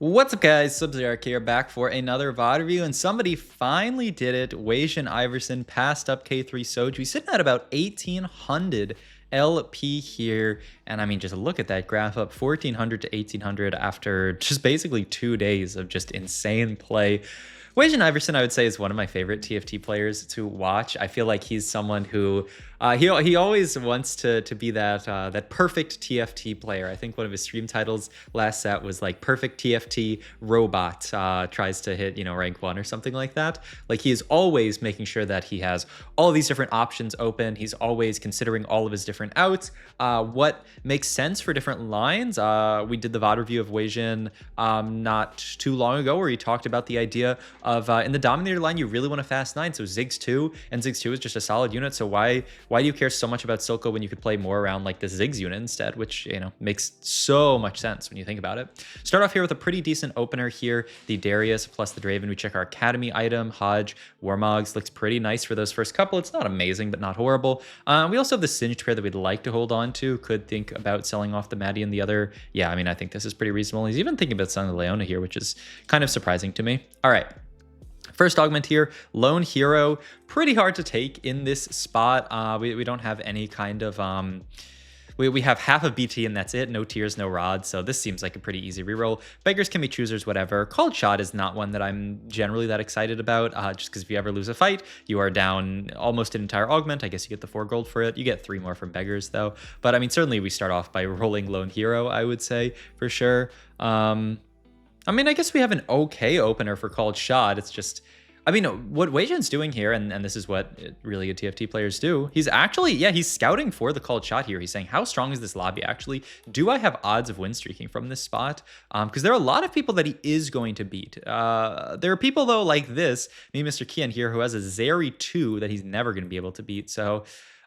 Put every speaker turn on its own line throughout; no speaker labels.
What's up, guys? Sub-Zero here, back for another VOD review, and somebody finally did it. WasianIverson passed up K3 Soju. He's sitting at about 1,800 LP here, and I mean, just look at that graph up 1,400 to 1,800 after just basically 2 days of just insane play. WasianIverson, I would say, is one of my favorite TFT players to watch. I feel like he's someone who he always wants to be that perfect TFT player. I think one of his stream titles last set was like perfect TFT robot tries to hit rank 1 or something like that. Like, he is always making sure that he has all these different options open. He's always considering all of his different outs, what makes sense for different lines. We did the VOD review of Wasian not too long ago, where he talked about the idea of in the Dominator line, you really want a fast 9, so Ziggs 2, and Ziggs 2 is just a solid unit. So why do you care so much about Silco when you could play more around like the Ziggs unit instead, which makes so much sense when you think about it. Start off here with a pretty decent opener here, the Darius plus the Draven. We check our Academy item, Hodge, Warmogs, looks pretty nice for those first couple. It's not amazing, but not horrible. We also have the Singed pair that we'd like to hold on to. Could think about selling off the Maddie and the other. Yeah, I mean, I think this is pretty reasonable. He's even thinking about selling the Leona here, which is kind of surprising to me. All right. First augment here, Lone Hero, pretty hard to take in this spot. We don't have any kind of, we have half of BT and that's it, no tears, no rods, so this seems like a pretty easy reroll. Beggars can be choosers, whatever. Called Shot is not one that I'm generally that excited about, just because if you ever lose a fight, you are down almost an entire augment. I guess you get the 4 gold for it. You get 3 more from Beggars though. But I mean, certainly we start off by rolling Lone Hero, I would say, for sure. I mean, I guess we have an okay opener for Called Shot. It's just, I mean, what Wasian's doing here, and this is what really good TFT players do, he's actually, yeah, he's scouting for the Called Shot here. He's saying, how strong is this lobby actually? Do I have odds of win streaking from this spot? Because there are a lot of people that he is going to beat. There are people, though, like this, me, Mr. Kian here, who has a Zeri 2 that he's never going to be able to beat. So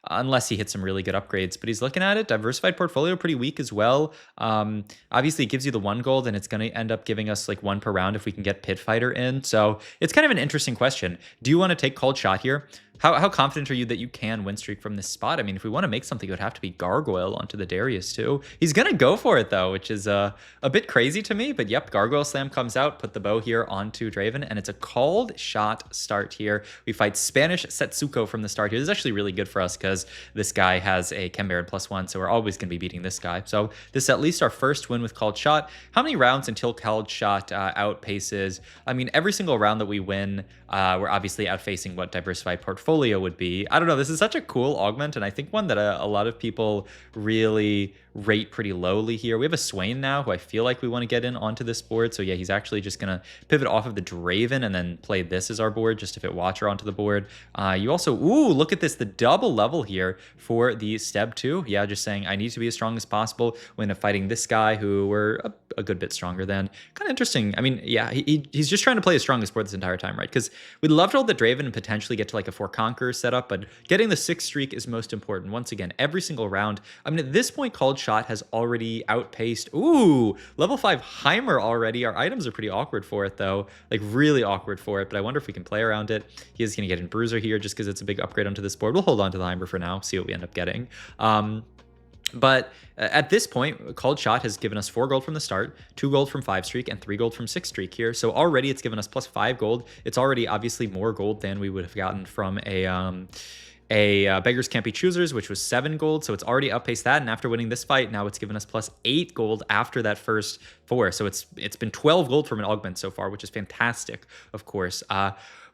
unless he hits some really good upgrades, but he's looking at it. Diversified portfolio, pretty weak as well. Obviously, it gives you the 1 gold, and it's going to end up giving us like 1 per round if we can get Pit Fighter in. So it's kind of an interesting question. Do you want to take Called Shot here? How confident are you that you can win streak from this spot? I mean, if we want to make something, it would have to be Gargoyle onto the Darius too. He's going to go for it though, which is a bit crazy to me. But yep, Gargoyle Slam comes out, put the bow here onto Draven, and it's a Called Shot start here. We fight Spanish Setsuko from the start here. This is actually really good for us because this guy has a Chem Baron +1, so we're always going to be beating this guy. So this is at least our first win with Called Shot. How many rounds until Called Shot outpaces? I mean, every single round that we win, we're obviously outfacing what Diversified Portfolio would be. I don't know, this is such a cool augment, and I think one that a lot of people really rate pretty lowly here. We have a Swain now who I feel like we want to get in onto this board. So yeah, he's actually just gonna pivot off of the Draven and then play this as our board, just to fit Watcher onto the board. You also, ooh, look at this, the double level here for the Steb 2. Yeah, just saying I need to be as strong as possible when fighting this guy who we're a good bit stronger than. Kind of interesting. I mean, yeah, he's just trying to play his strongest board this entire time, right? Because we'd love to hold the Draven and potentially get to like a 4 Conqueror setup, but getting the 6 streak is most important. Once again, every single round. I mean, at this point, Called Shot has already outpaced, ooh, level 5 Heimer already. Our items are pretty awkward for it though, like really awkward for it, but I wonder if we can play around it. He is going to get in Bruiser here just because it's a big upgrade onto this board. We'll hold on to the Heimer for now, see what we end up getting. But at this point, Called Shot has given us 4 gold from the start, 2 gold from 5 streak, and 3 gold from 6 streak here. So already it's given us plus 5 gold. It's already obviously more gold than we would have gotten from a Beggars Can't Be Choosers, which was 7 gold. So it's already outpaced that. And after winning this fight, now it's given us plus 8 gold after that first 4. So it's been 12 gold from an augment so far, which is fantastic, of course.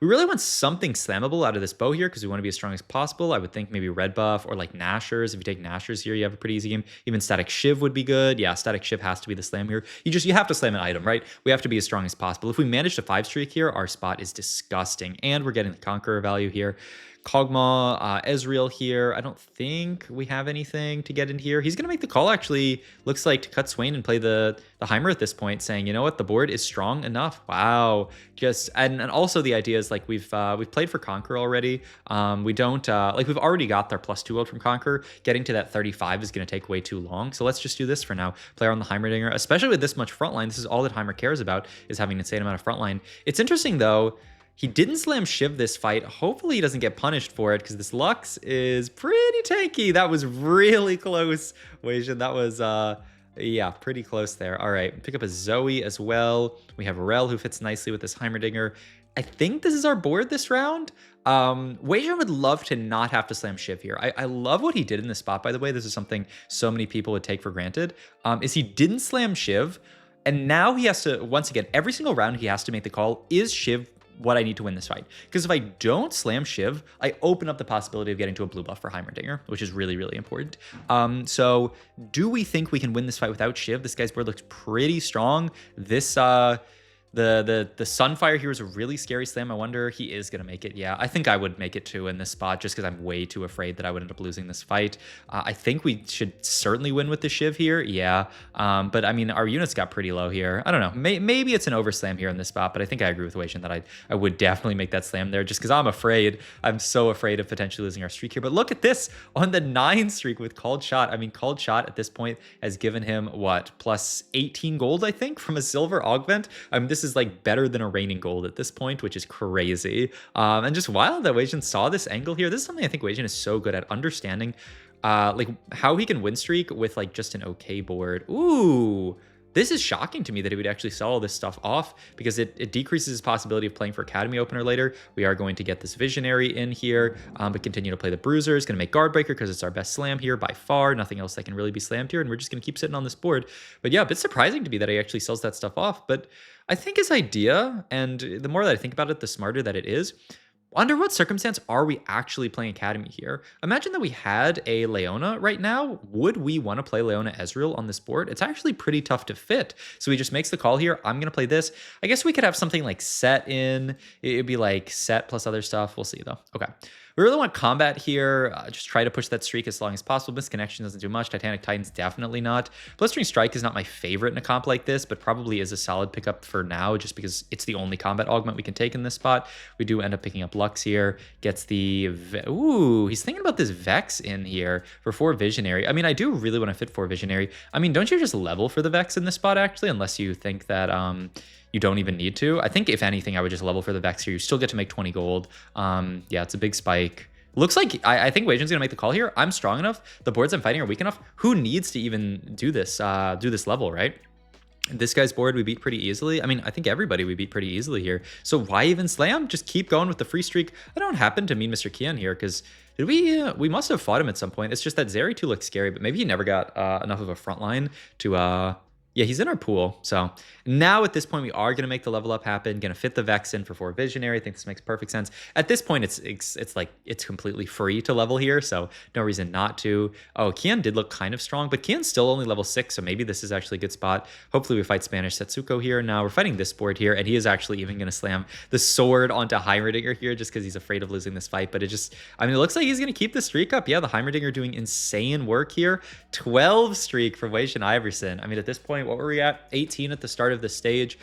We really want something slammable out of this bow here because we want to be as strong as possible. I would think maybe red buff or like Nashers. If you take Nashers here, you have a pretty easy game. Even Static Shiv would be good. Yeah, Static Shiv has to be the slam here. You have to slam an item, right? We have to be as strong as possible. If we manage to 5 streak here, our spot is disgusting. And we're getting the Conqueror value here. Kog'Maw, Ezreal here. I don't think we have anything to get in here. He's going to make the call, actually, looks like, to cut Swain and play the Heimer at this point, saying, you know what, the board is strong enough. Wow. Just, and also the idea is, like, we've played for Conqueror already. We don't, like, we've already got their +2 gold from Conqueror. Getting to that 35 is going to take way too long. So let's just do this for now. Play on the Heimerdinger, especially with this much frontline. This is all that Heimer cares about, is having an insane amount of frontline. It's interesting, though. He didn't slam Shiv this fight. Hopefully he doesn't get punished for it because this Lux is pretty tanky. That was really close, Wasian. That was Yeah, pretty close there. All right, pick up a Zoe as well. We have Rel who fits nicely with this Heimerdinger. I think this is our board this round. Wajan would love to not have to slam Shiv here. I love what he did in this spot, by the way. This is something so many people would take for granted. Is he didn't slam Shiv, and now he has to, once again, every single round he has to make the call, is Shiv what I need to win this fight? Because if I don't slam Shiv, I open up the possibility of getting to a blue buff for Heimerdinger, which is really, really important. So do we think we can win this fight without Shiv? This guy's board looks pretty strong. This, the Sunfire here is a really scary slam. I wonder he is going to make it. Yeah, I think I would make it too in this spot just because I'm way too afraid that I would end up losing this fight. I think we should certainly win with the Shiv here. Yeah, but I mean, our units got pretty low here. I don't know. Maybe it's an overslam here in this spot, but I think I agree with Wajan that I would definitely make that slam there just because I'm afraid. I'm so afraid of potentially losing our streak here. But look at this on the 9 streak with Called Shot. I mean, Called Shot at this point has given him, what, plus 18 gold, I think, from a silver augment. This is like better than a reigning gold at this point, which is crazy. And just wild that Wajan saw this angle here. This is something I think Wajan is so good at understanding, like how he can win streak with like just an okay board. Ooh, this is shocking to me that he would actually sell all this stuff off because it decreases his possibility of playing for Academy Opener later. We are going to get this Visionary in here, but continue to play the Bruiser. It's going to make Guardbreaker because it's our best slam here by far. Nothing else that can really be slammed here, and we're just going to keep sitting on this board. But yeah, a bit surprising to me that he actually sells that stuff off. But I think his idea, and the more that I think about it, the smarter that it is. Under what circumstance are we actually playing Academy here? Imagine that we had a Leona right now. Would we want to play Leona Ezreal on this board? It's actually pretty tough to fit. So he just makes the call here. I'm going to play this. I guess we could have something like set in. It'd be like set plus other stuff. We'll see though. Okay. We really want combat here. Just try to push that streak as long as possible. Misconnection doesn't do much. Titanic Titan's definitely not. Blistering Strike is not my favorite in a comp like this, but probably is a solid pickup for now just because it's the only combat augment we can take in this spot. We do end up picking up Lux here. Gets the... Ooh, he's thinking about this Vex in here for 4 Visionary. I mean, I do really want to fit 4 Visionary. I mean, don't you just level for the Vex in this spot, actually, unless you think that... you don't even need to. I think if anything, I would just level for the Vex here. You still get to make 20 gold. Yeah, it's a big spike. Looks like I think Wajan's gonna make the call here. I'm strong enough. The boards I'm fighting are weak enough. Who needs to even do this level, right? This guy's board we beat pretty easily. I mean, I think everybody we beat pretty easily here. So why even slam? Just keep going with the free streak. I don't happen to mean Mr. Kian here because did we must have fought him at some point. It's just that Zeri 2 looks scary, but maybe he never got enough of a front line to yeah, he's in our pool. So now at this point, we are going to make the level up happen. Going to fit the Vex in for 4 Visionary. I think this makes perfect sense. At this point, it's like it's completely free to level here, so no reason not to. Oh, Kian did look kind of strong, but Kian's still only level 6, so maybe this is actually a good spot. Hopefully we fight Spanish Setsuko here. Now we're fighting this board here, and he is actually even going to slam the sword onto Heimerdinger here just because he's afraid of losing this fight. But it just, I mean, it looks like he's going to keep the streak up. Yeah, the Heimerdinger doing insane work here. 12 streak for WasianIverson. I mean, at this point, what were we at? 18 at the start of the stage.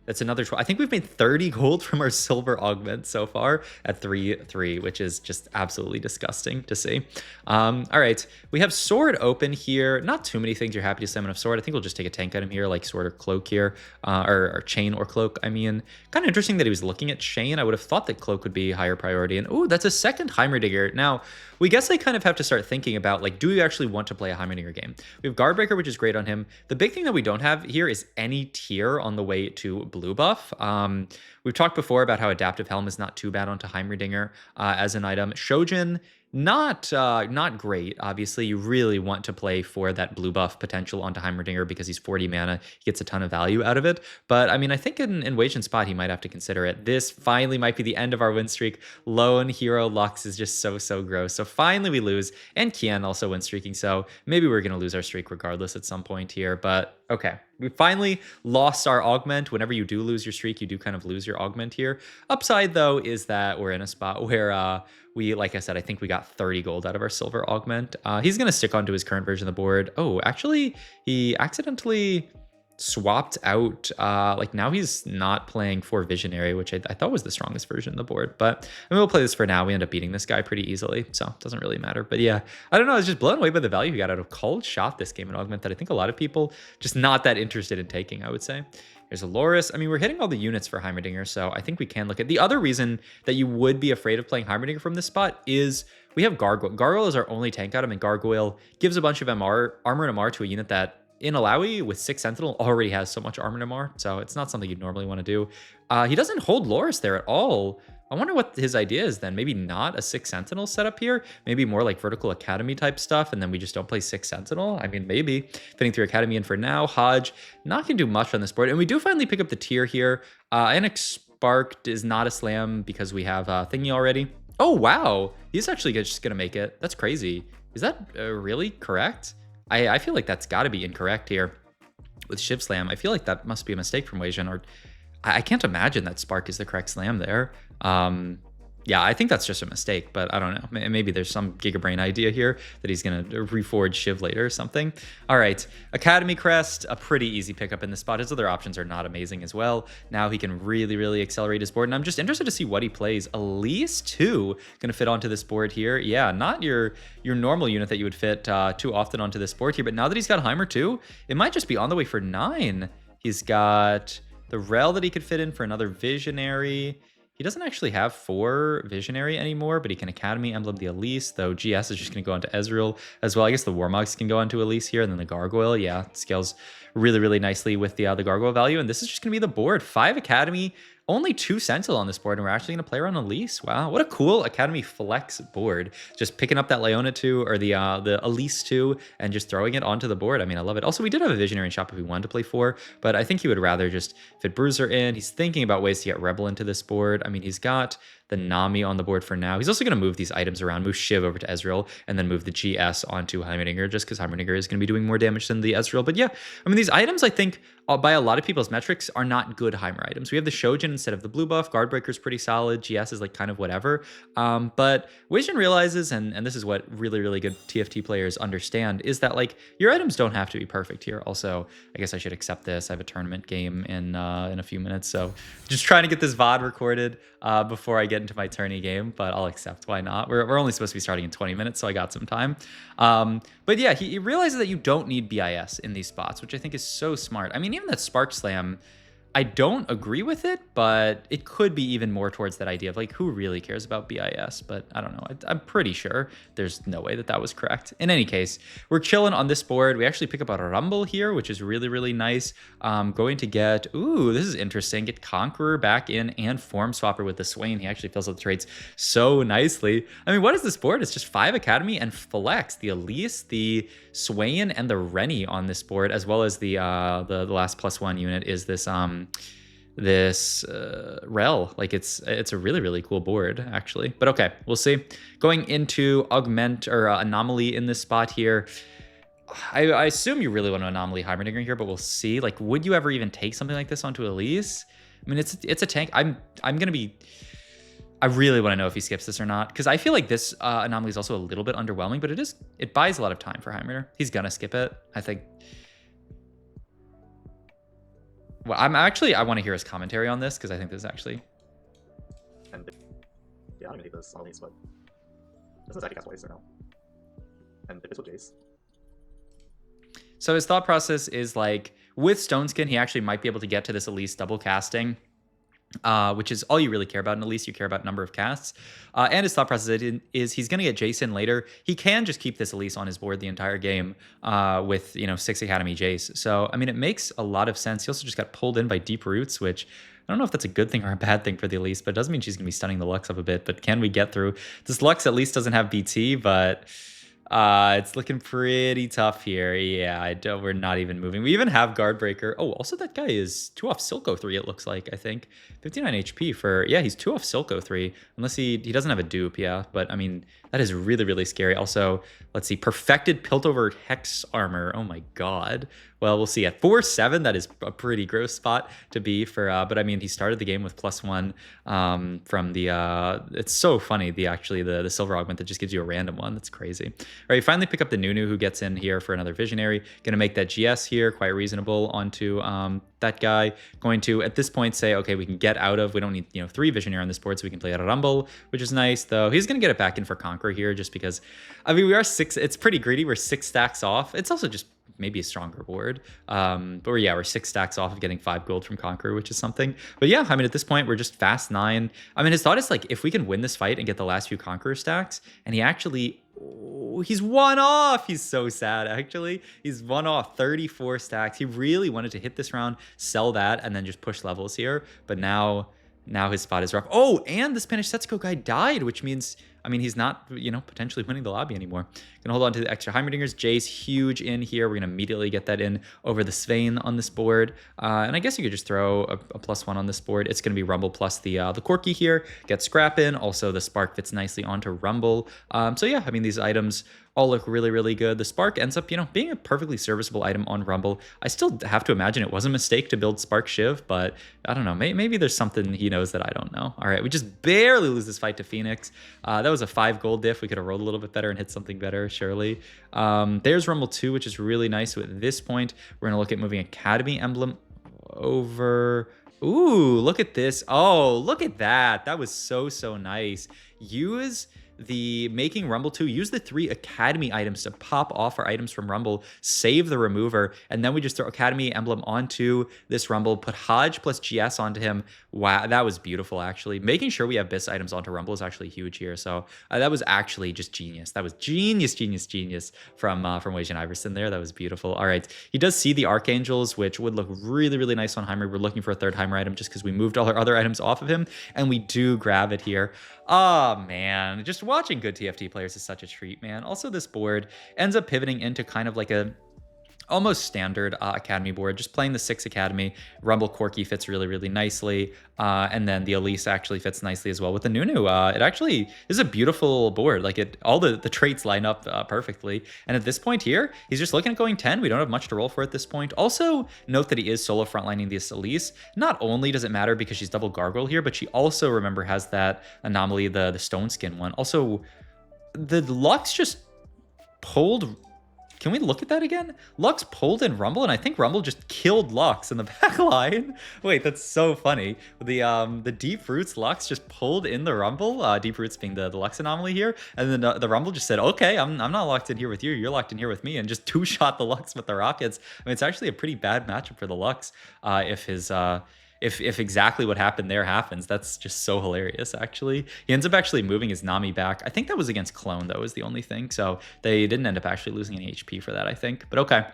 That's another 12. I think we've made 30 gold from our silver augment so far at 3-3, which is just absolutely disgusting to see. All right, we have sword open here. Not too many things you're happy to summon of sword. I think we'll just take a tank item here, like sword or cloak here, or chain or cloak. I mean, kind of interesting that he was looking at chain. I would have thought that cloak would be higher priority. And ooh, that's a second Heimerdinger. Now, we guess I kind of have to start thinking about, like, do we actually want to play a Heimerdinger game? We have Guardbreaker, which is great on him. The big thing that we don't have here is any tier on the way to blue buff. We've talked before about how Adaptive Helm is not too bad onto Heimerdinger as an item. Shojin, not great. Obviously, you really want to play for that blue buff potential onto Heimerdinger because he's 40 mana. He gets a ton of value out of it. But I mean, I think in Wajan's spot, he might have to consider it. This finally might be the end of our win streak. Lone Hero Lux is just so gross. So finally we lose. And Kian also win streaking. So maybe we're going to lose our streak regardless at some point here. But okay. We finally lost our augment. Whenever you do lose your streak, you do kind of lose your augment here. Upside, though, is that we're in a spot where we, like I said, I think we got 30 gold out of our silver augment. He's going to stick onto his current version of the board. Oh, actually, he accidentally... swapped out, like now he's not playing for Visionary, which I thought was the strongest version of the board. But I mean, we'll play this for now. We end up beating this guy pretty easily, so it doesn't really matter. But yeah, I don't know. I was just blown away by the value he got out of Cold Shot this game in Augment that I think a lot of people just not that interested in taking, I would say. Here's a Loris. I mean, we're hitting all the units for Heimerdinger, so I think we can look at... The other reason that you would be afraid of playing Heimerdinger from this spot is we have Gargoyle. Gargoyle is our only tank item, and Gargoyle gives a bunch of armor and MR to a unit that in Alawi with 6 Sentinel already has so much armor and MR, so it's not something you'd normally want to do. He doesn't hold Loris there at all. I wonder what his idea is then. Maybe not a 6 Sentinel setup here. Maybe more like Vertical Academy type stuff, and then we just don't play 6 Sentinel. I mean, maybe. Fitting through Academy in for now. Hodge, not going to do much on this board. And we do finally pick up the tier here. Annex Spark is not a slam because we have Thingy already. Oh, wow. He's actually just going to make it. That's crazy. Is that really correct? I feel like that's got to be incorrect here with Shiv Slam. I feel like that must be a mistake from Wasian, or I can't imagine that Spark is the correct slam there. Yeah, I think that's just a mistake, but I don't know. Maybe there's some Gigabrain idea here that he's going to reforge Shiv later or something. All right, Academy Crest, a pretty easy pickup in this spot. His other options are not amazing as well. Now he can really, really accelerate his board, and I'm just interested to see what he plays. Elise 2 going to fit onto this board here. Yeah, not your normal unit that you would fit too often onto this board here, but now that he's got Heimer 2, it might just be on the way for 9. He's got the Rel that he could fit in for another Visionary. He doesn't actually have 4 Visionary anymore, but he can Academy Emblem the Elise, though GS is just going to go onto Ezreal as well. I guess the Warmogs can go onto Elise here, and then the Gargoyle, yeah, scales really, really nicely with the Gargoyle value. And this is just going to be the board. 5 Academy, only 2 Sentinel on this board, and we're actually going to play around Elise. Wow, what a cool Academy flex board. Just picking up that Leona 2, or the Elise 2, and just throwing it onto the board. I mean, I love it. Also, we did have a Visionary in shop if we wanted to play 4, but I think he would rather just fit Bruiser in. He's thinking about ways to get Rebel into this board. I mean, he's got the Nami on the board for now. He's also going to move these items around, move Shiv over to Ezreal, and then move the GS onto Heimerdinger, just because Heimerdinger is going to be doing more damage than the Ezreal. But yeah, I mean, these items, I think, by a lot of people's metrics, are not good Heimer items. We have the Shojin instead of the blue buff. Guardbreaker's pretty solid. GS is like kind of whatever. But Wasian realizes, and this is what really, really good TFT players understand, is that like your items don't have to be perfect here. Also, I guess I should accept this. I have a tournament game in a few minutes, so just trying to get this VOD recorded before I get into my tourney game, but I'll accept. Why not? We're only supposed to be starting in 20 minutes, so I got some time. But yeah, he realizes that you don't need BIS in these spots, which I think is so smart. I mean, even that Spark Slam, I don't agree with it, but it could be even more towards that idea of like, who really cares about BIS? But I don't know. I'm pretty sure there's no way that that was correct. In any case, we're chilling on this board. We actually pick up a Rumble here, which is really, really nice. Going to get, ooh, this is interesting. Get Conqueror back in and Form Swapper with the Swain. He actually fills out the traits so nicely. I mean, what is this board? It's just 5 Academy and Flex, the Elise, the Swain, and the Rennie on this board, as well as the last +1 unit is this Rel. Like it's a really, really cool board actually, but okay, we'll see. Going into Augment or Anomaly in this spot here, I assume you really want to Anomaly Heimerdinger here, but we'll see. Like, would you ever even take something like this onto Elise? I mean, it's a tank. I'm gonna be, I really want to know if he skips this or not, because I feel like this Anomaly is also a little bit underwhelming, but it buys a lot of time for Heimer. He's gonna skip it, I think. Well, I want to hear his commentary on this, because I think this is actually...
And yeah, I'm gonna take this on Elise, but this is actually cast twice or no. And if it's with Jace.
So his thought process is like, with Stoneskin, he actually might be able to get to this Elise double casting, which is all you really care about in Elise. You care about number of casts. And his thought process is he's going to get Jason later. He can just keep this Elise on his board the entire game with, 6 Academy Jace. So, I mean, it makes a lot of sense. He also just got pulled in by Deep Roots, which I don't know if that's a good thing or a bad thing for the Elise, but it doesn't mean she's going to be stunning the Lux up a bit. But can we get through? This Lux at least doesn't have BT, but... it's looking pretty tough here. Yeah, we're not even moving. We even have Guardbreaker. Oh, also that guy is 2 off Silco 3, it looks like, I think. 59 HP for, yeah, he's 2 off Silco 3. Unless he doesn't have a dupe, yeah. But, I mean, that is really, really scary. Also, let's see, Perfected Piltover Hex Armor. Oh my god. Well, we'll see. At 4-7, that is a pretty gross spot to be for, but I mean, he started the game with +1 from the, it's so funny, the Silver Augment that just gives you a random one. That's crazy. right, finally pick up the Nunu, who gets in here for another Visionary. Going to make that GS here, quite reasonable, onto that guy. Going to, at this point, say, okay, we can get out of, we don't need, 3 Visionary on this board, so we can play a Rumble, which is nice, though. He's going to get it back in for Conqueror here, just because, I mean, we are 6, it's pretty greedy. We're 6 stacks off. It's also just maybe a stronger board. But we're 6 stacks off of getting 5 gold from Conqueror, which is something. But yeah, I mean, at this point, we're just fast 9. I mean, his thought is like, if we can win this fight and get the last few Conqueror stacks, and he actually, he's 1 off. He's so sad, actually. He's 1 off, 34 stacks. He really wanted to hit this round, sell that, and then just push levels here. But now his spot is rough. Oh, and the Spanish Setsuko guy died, which means, I mean, he's not, potentially winning the lobby anymore. Gonna hold on to the extra Heimerdingers. Jay's huge in here. We're gonna immediately get that in over the Svein on this board. And I guess you could just throw a +1 on this board. It's gonna be Rumble plus the Corky here. Get Scrap in. Also, the Spark fits nicely onto Rumble. So yeah, I mean, these items all look really, really good. The Spark ends up, being a perfectly serviceable item on Rumble. I still have to imagine it was a mistake to build Spark Shiv, but I don't know. Maybe there's something he knows that I don't know. All right, we just barely lose this fight to Phoenix. That was a 5 gold diff. We could have rolled a little bit better and hit something better, surely. There's Rumble 2, which is really nice. So at this point, we're going to look at moving Academy Emblem over. Ooh, look at this. Oh, look at that. That was so, so nice. Use the making Rumble 2, use the 3 Academy items to pop off our items from Rumble, save the remover, and then we just throw Academy Emblem onto this Rumble, put Hodge plus GS onto him. Wow, that was beautiful, actually. Making sure we have BIS items onto Rumble is actually huge here, so that was actually just genius. That was genius from WasianIverson there. That was beautiful. All right, he does see the Archangels, which would look really, really nice on Heimer. We're looking for a 3rd Heimer item just because we moved all our other items off of him, and we do grab it here. Oh, man, just watching good TFT players is such a treat, man. Also, this board ends up pivoting into kind of like a almost standard Academy board, just playing the 6 Academy. Rumble Corky fits really, really nicely. And then the Elise actually fits nicely as well with the Nunu. It actually is a beautiful board. Like all the traits line up perfectly. And at this point here, he's just looking at going 10. We don't have much to roll for at this point. Also, note that he is solo frontlining this Elise. Not only does it matter because she's double Gargoyle here, but she also, remember, has that Anomaly, the Stone Skin one. Also, the Lux just pulled. Can we look at that again? Lux pulled in Rumble, and I think Rumble just killed Lux in the back line. Wait, that's so funny. The Deep Roots Lux just pulled in the Rumble, Deep Roots being the Lux anomaly here, and then the Rumble just said, okay, I'm not locked in here with you, you're locked in here with me, and just 2-shot the Lux with the Rockets. I mean, it's actually a pretty bad matchup for the Lux if his... If exactly what happened there happens. That's just so hilarious, actually. He ends up actually moving his Nami back. I think that was against Clone, though, is the only thing. So they didn't end up actually losing any HP for that, I think. But okay.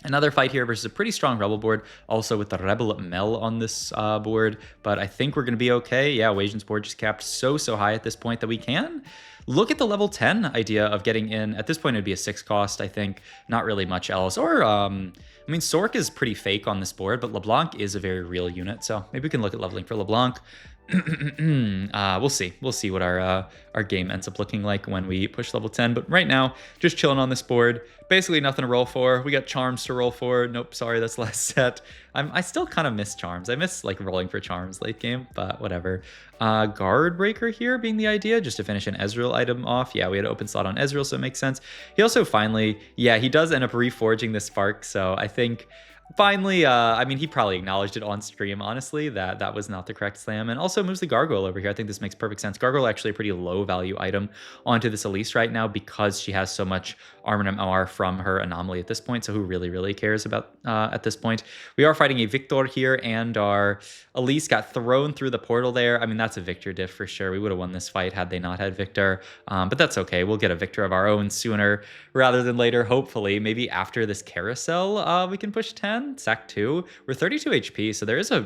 Another fight here versus a pretty strong Rebel board, also with the Rebel Mel on this board. But I think we're going to be okay. Yeah, Wasian's board just capped so high at this point that we can look at the level 10 idea of getting in. At this point, it'd be a 6 cost, I think. Not really much else. Or, I mean, Sork is pretty fake on this board, but LeBlanc is a very real unit. So maybe we can look at leveling for LeBlanc. We'll see. We'll see what our game ends up looking like when we push level 10. But right now, just chilling on this board. Basically nothing to roll for. We got charms to roll for. Nope, sorry, that's last set. I still kind of miss charms. I miss like rolling for charms late game, but whatever. Guard breaker here being the idea, just to finish an Ezreal item off. Yeah, we had an open slot on Ezreal, so it makes sense. He also finally, yeah, he does end up reforging the Spark, so I think finally, I mean, he probably acknowledged it on stream, honestly, that was not the correct slam. And also moves the Gargoyle over here. I think this makes perfect sense. Gargoyle actually a pretty low value item onto this Elise right now because she has so much armor and MR from her Anomaly at this point. So who really cares about at this point? We are fighting a Victor here, and our Elise got thrown through the portal there. I mean, that's a Victor diff for sure. We would have won this fight had they not had Victor. But that's okay. We'll get a Victor of our own sooner rather than later, hopefully. Maybe after this carousel, we can push 10. Sack 2. We're 32 HP, so there is a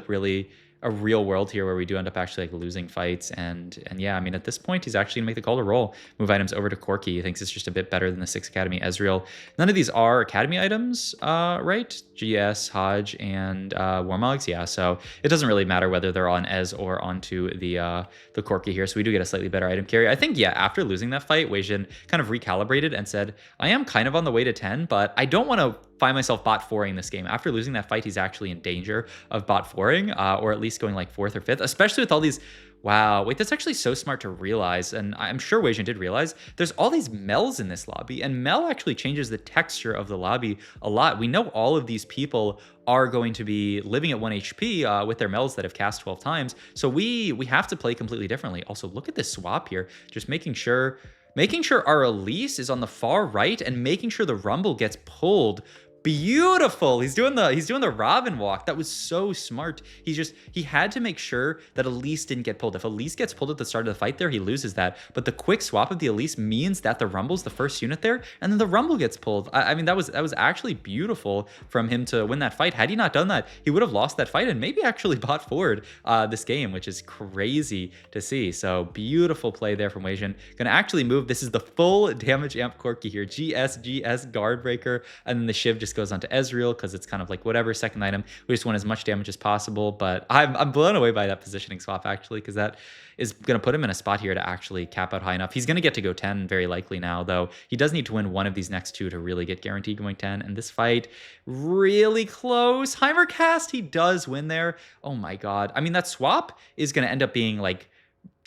real world here where we do end up actually like losing fights, and yeah, I mean, at this point he's actually gonna make the call to roll, move items over to Corky. He thinks it's just a bit better than the 6 Academy Ezreal. None of these are Academy items, right? GS, Hodge, and Warmogs. Yeah, so it doesn't really matter whether they're on Ez or onto the Corky here, so we do get a slightly better item carry. I think, yeah, after losing that fight, Wasian kind of recalibrated and said, I am kind of on the way to 10, but I don't want to find myself bot 4ing this game. After losing that fight, he's actually in danger of bot 4ing, or at least least going like 4th or 5th, especially with all these. Wow, wait, that's actually so smart to realize, and I'm sure Wasian did realize, there's all these Mels in this lobby, and Mel actually changes the texture of the lobby a lot. We know all of these people are going to be living at 1 HP with their Mels that have cast 12 times, so we have to play completely differently. Also, look at this swap here, just making sure our Elise is on the far right and making sure the Rumble gets pulled. Beautiful. He's doing the Robin walk. That was so smart. He had to make sure that Elise didn't get pulled. If Elise gets pulled at the start of the fight there, he loses that. But the quick swap of the Elise means that the Rumble's the first unit there, and then the Rumble gets pulled. I mean, that was actually beautiful from him to win that fight. Had he not done that, he would have lost that fight and maybe actually bought forward this game, which is crazy to see. So beautiful play there from Wasian. Gonna actually move. This is the full damage amp Corki here. GS guard breaker, and then the Shiv just goes on to Ezreal because it's kind of like whatever, second item. We just want as much damage as possible, but I'm blown away by that positioning swap actually, because that is going to put him in a spot here to actually cap out high enough. He's going to get to go 10 very likely now, though. He does need to win one of these next two to really get guaranteed going 10, and this fight, really close. Heimercast, he does win there. Oh my god. I mean, that swap is going to end up being like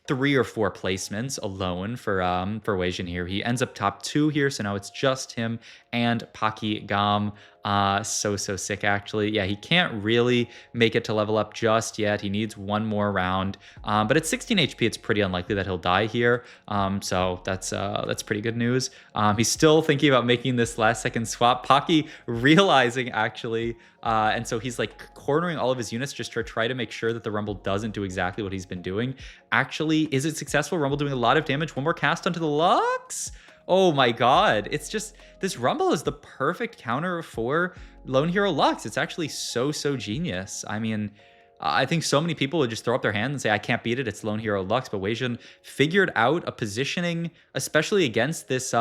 3 or 4 placements alone for Wasian here. He ends up top 2 here, so now it's just him and Paki Gam. So sick actually. Yeah, he can't really make it to level up just yet. He needs one more round. But at 16 HP, it's pretty unlikely that he'll die here. So that's pretty good news. He's still thinking about making this last second swap. Paki realizing actually, and so he's like cornering all of his units just to try to make sure that the Rumble doesn't do exactly what he's been doing. Actually, is it successful? Rumble doing a lot of damage. One more cast onto the Lux. Oh my god, it's just, this Rumble is the perfect counter for Lone Hero Lux. It's actually so genius. I mean, I think so many people would just throw up their hand and say, I can't beat it, it's Lone Hero Lux, but Wasian figured out a positioning, especially against this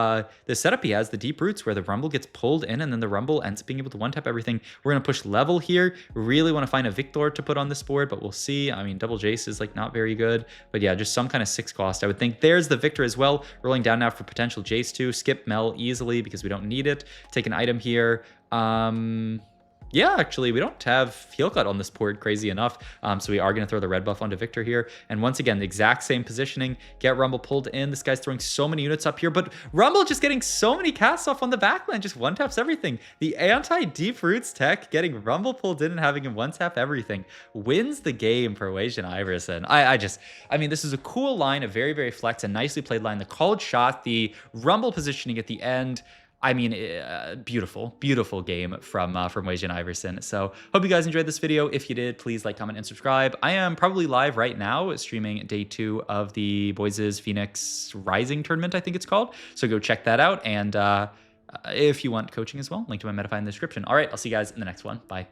this setup he has, the Deep Roots, where the Rumble gets pulled in and then the Rumble ends up being able to one-tap everything. We're going to push level here. Really want to find a Victor to put on this board, but we'll see. I mean, double Jace is like not very good, but yeah, just some kind of 6 cost. I would think there's the Victor as well. Rolling down now for potential Jace too. Skip Mel easily because we don't need it. Take an item here. Yeah, actually, we don't have heal cut on this board, crazy enough. So we are going to throw the red buff onto Victor here. And once again, the exact same positioning. Get Rumble pulled in. This guy's throwing so many units up here, but Rumble just getting so many casts off on the backline, just one-taps everything. The anti-Deep Roots tech getting Rumble pulled in and having him one-tap everything wins the game for WasianIverson. I mean, this is a cool line, a very flex, a nicely played line. The called shot, the Rumble positioning at the end. I mean, beautiful game from WasianIverson. So hope you guys enjoyed this video. If you did, please like, comment, and subscribe. I am probably live right now streaming day 2 of the Boys' Phoenix Rising tournament, I think it's called. So go check that out. And if you want coaching as well, link to my Metafy in the description. All right, I'll see you guys in the next one. Bye.